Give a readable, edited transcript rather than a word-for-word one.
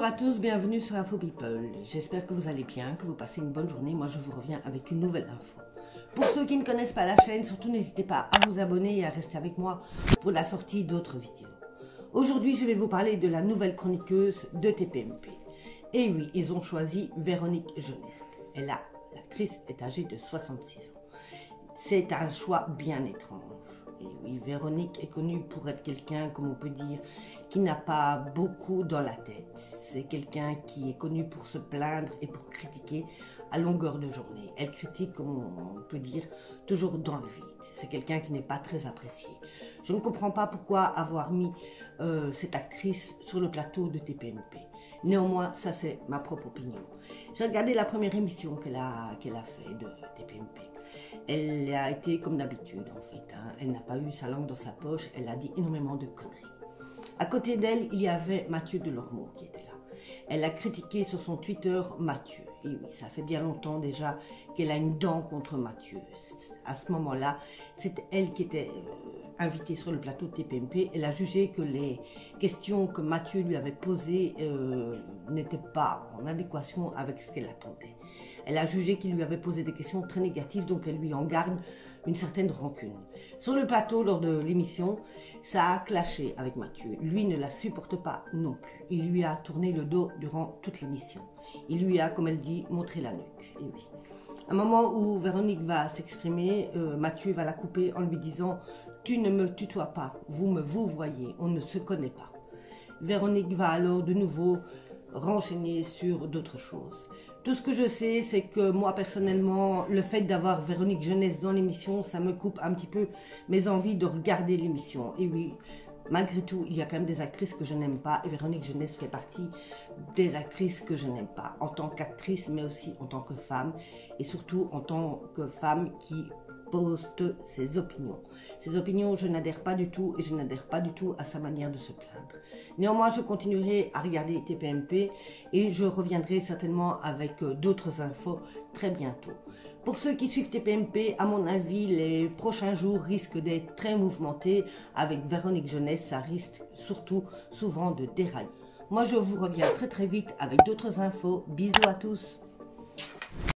à tous, bienvenue sur Info People. J'espère que vous allez bien, que vous passez une bonne journée. Moi je vous reviens avec une nouvelle info. Pour ceux qui ne connaissent pas la chaîne, surtout n'hésitez pas à vous abonner et à rester avec moi pour la sortie d'autres vidéos. Aujourd'hui je vais vous parler de la nouvelle chroniqueuse de TPMP. Et oui, ils ont choisi Véronique Jeunesse. L'actrice est âgée de 66 ans. C'est un choix bien étrange. Et oui, Véronique est connue pour être quelqu'un, comme on peut dire, qui n'a pas beaucoup dans la tête. C'est quelqu'un qui est connu pour se plaindre et pour critiquer à longueur de journée. Elle critique, comme on peut dire, toujours dans le vide. C'est quelqu'un qui n'est pas très apprécié. Je ne comprends pas pourquoi avoir mis cette actrice sur le plateau de TPMP. Néanmoins, ça c'est ma propre opinion. J'ai regardé la première émission qu'elle a fait de TPMP. Elle a été comme d'habitude en fait. Elle n'a pas eu sa langue dans sa poche, elle a dit énormément de conneries. À côté d'elle, il y avait Mathieu Delormeau qui était là. Elle a critiqué sur son Twitter Mathieu. Et oui, ça fait bien longtemps déjà qu'elle a une dent contre Mathieu. À ce moment-là, c'est elle qui était invitée sur le plateau de TPMP. Elle a jugé que les questions que Mathieu lui avait posées n'étaient pas en adéquation avec ce qu'elle attendait. Elle a jugé qu'il lui avait posé des questions très négatives, donc elle lui en garde une certaine rancune. Sur le plateau, lors de l'émission, ça a clashé avec Mathieu. Lui ne la supporte pas non plus. Il lui a tourné le dos durant toute l'émission. Il lui a, comme elle dit, montré la nuque. Et oui. À un moment où Véronique va s'exprimer, Mathieu va la couper en lui disant « Tu ne me tutoies pas, vous voyez, on ne se connaît pas ». Véronique va alors de nouveau renchaîner sur d'autres choses. Tout ce que je sais, c'est que moi, personnellement, le fait d'avoir Véronique Jeunesse dans l'émission, ça me coupe un petit peu mes envies de regarder l'émission. Et oui, malgré tout, il y a quand même des actrices que je n'aime pas. Et Véronique Jeunesse fait partie des actrices que je n'aime pas. En tant qu'actrice, mais aussi en tant que femme. Et surtout en tant que femme qui poste ses opinions. Ses opinions, je n'adhère pas du tout et je n'adhère pas du tout à sa manière de se plaindre. Néanmoins, je continuerai à regarder TPMP et je reviendrai certainement avec d'autres infos très bientôt. Pour ceux qui suivent TPMP, à mon avis, les prochains jours risquent d'être très mouvementés. Avec Véronique Jeunesse, ça risque surtout souvent de dérailler. Moi, je vous reviens très vite avec d'autres infos. Bisous à tous.